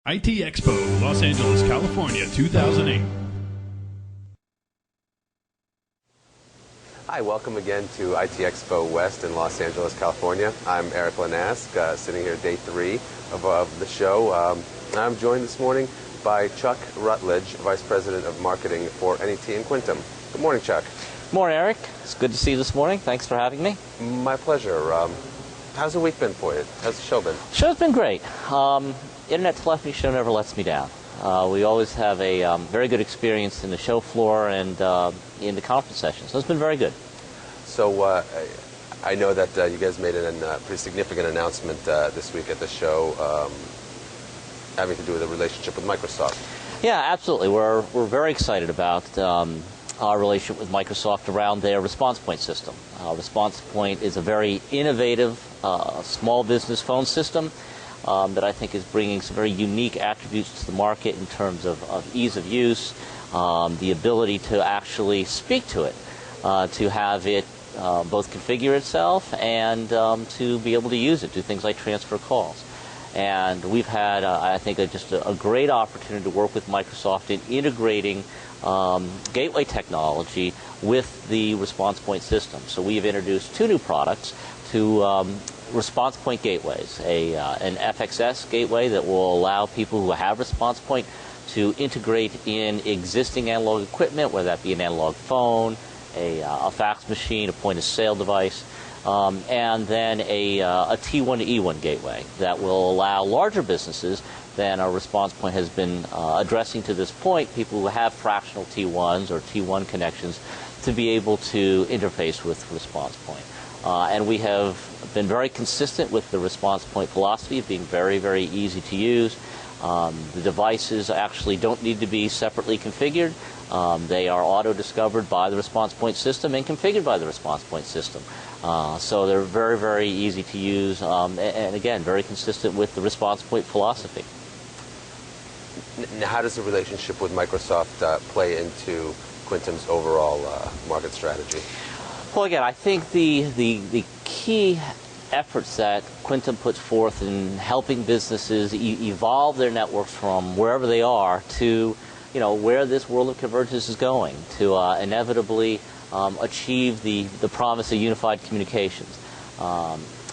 IT Expo, Los Angeles, California, 2008. Hi, welcome again to IT Expo West in Los Angeles, California. I'm Eric Lanask, sitting here day 3 of the show. I'm joined this morning by Chuck Rutledge, Vice President of Marketing for NET and Quintum. Good morning, Chuck. Good morning, Eric. It's good to see you this morning. Thanks for having me. My pleasure. How's the week been for you? How's the show been? Show's been great. Internet telephony show never lets me down. We always have a very good experience in the show floor and in the conference sessions. So it's been very good. So I know that you guys made a pretty significant announcement this week at the show having to do with a relationship with Microsoft. Yeah, absolutely. We're very excited about our relationship with Microsoft around their Response Point system. Response Point is a very innovative small business phone system that I think is bringing some very unique attributes to the market in terms of ease of use, the ability to actually speak to it, to have it both configure itself and to be able to use it, do things like transfer calls. And we've had, I think, just a great opportunity to work with Microsoft in integrating gateway technology with the Response Point system. So we have introduced 2 new products to Response Point gateways, an FXS gateway that will allow people who have Response Point to integrate in existing analog equipment, whether that be an analog phone, a fax machine, a point-of-sale device, and then a T1 to E1 gateway that will allow larger businesses than our Response Point has been addressing to this point, people who have fractional T1s or T1 connections, to be able to interface with Response Point. And we have been very consistent with the Response Point philosophy of being very, very easy to use. The devices actually don't need to be separately configured. They are auto-discovered by the Response Point system and configured by the Response Point system. So they're very, very easy to use and again, very consistent with the Response Point philosophy. Now, how does the relationship with Microsoft play into Quintum's overall market strategy? Well, again, I think the key efforts that Quintum puts forth in helping businesses evolve their networks from wherever they are to, where this world of convergence is going, to inevitably achieve the promise of unified communications.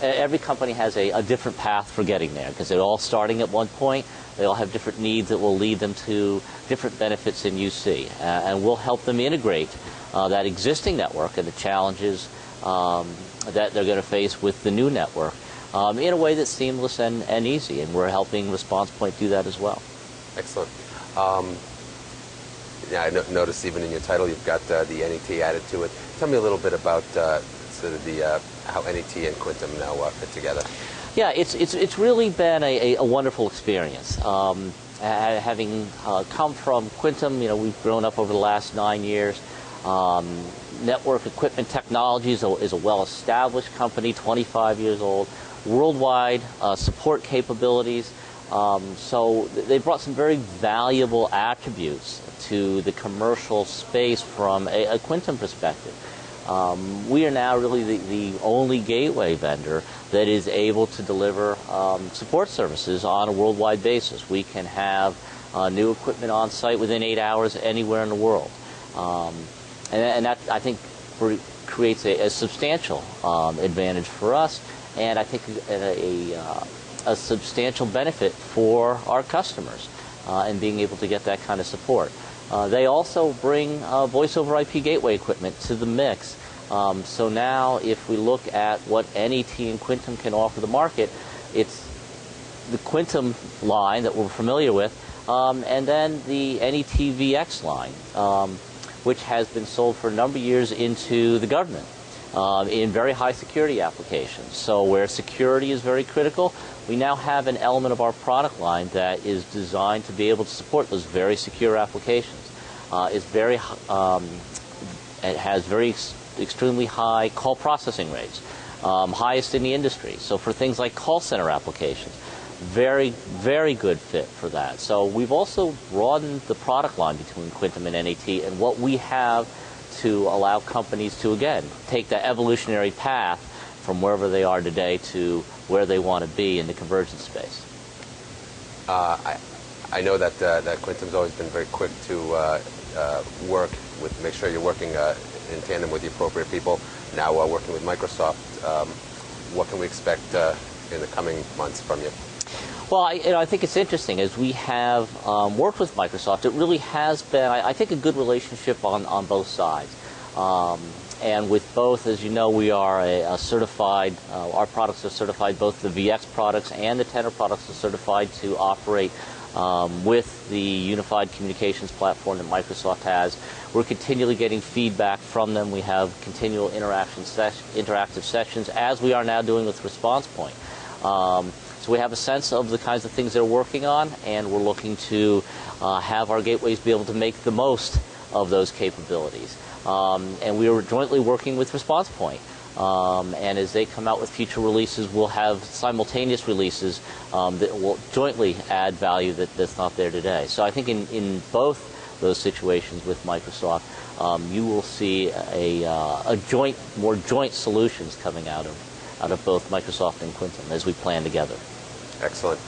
Every company has a different path for getting there because they're all starting at one point. They all have different needs that will lead them to different benefits in UC. And we'll help them integrate that existing network and the challenges that they're going to face with the new network in a way that's seamless and easy. And we're helping Response Point do that as well. Excellent. Yeah, I noticed even in your title you've got the NET added to it. Tell me a little bit about sort of how NET and Quintum now fit together. Yeah, it's really been a wonderful experience. Having come from Quintum, we've grown up over the last 9 years. Network Equipment Technologies is a well-established company, 25 years old, worldwide support capabilities. So they brought some very valuable attributes to the commercial space from a Quintum perspective. We are now really the only gateway vendor that is able to deliver support services on a worldwide basis. We can have new equipment on site within 8 hours anywhere in the world. And that, I think, creates a substantial advantage for us, and I think a substantial benefit for our customers in being able to get that kind of support. They also bring voice over IP gateway equipment to the mix. So now if we look at what NET and Quintum can offer the market, it's the Quintum line that we're familiar with, and then the NET VX line, which has been sold for a number of years into the government in very high security applications. So where security is very critical, we now have an element of our product line that is designed to be able to support those very secure applications. It has extremely high call processing rates, highest in the industry. So for things like call center applications, very, very good fit for that. So we've also broadened the product line between Quintum and NET and what we have to allow companies to, again, take that evolutionary path from wherever they are today to where they want to be in the convergence space. I know that that Quintum's always been very quick to work with, make sure you're working in tandem with the appropriate people. Now working with Microsoft, what can we expect in the coming months from you? Well, I think it's interesting. As we have worked with Microsoft, it really has been, I think, a good relationship on both sides. And with both, as you know, we are a certified, our products are certified, both the VX products and the Tenor products are certified to operate with the unified communications platform that Microsoft has. We're continually getting feedback from them. We have continual interactive sessions, as we are now doing with ResponsePoint. So we have a sense of the kinds of things they're working on, and we're looking to have our gateways be able to make the most of those capabilities. And we are jointly working with ResponsePoint. And as they come out with future releases, we'll have simultaneous releases that will jointly add value that's not there today. So I think in both those situations with Microsoft, you will see more joint solutions coming out of both Microsoft and Quintum as we plan together. Excellent.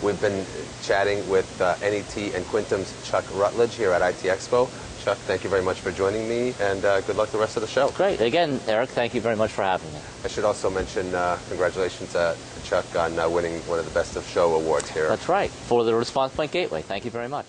We've been chatting with NET and Quintum's Chuck Rutledge here at IT Expo. Chuck, thank you very much for joining me, and good luck the rest of the show. Great. Again, Eric, thank you very much for having me. I should also mention congratulations to Chuck on winning one of the Best of Show awards here. That's right, for the ResponsePoint Gateway. Thank you very much.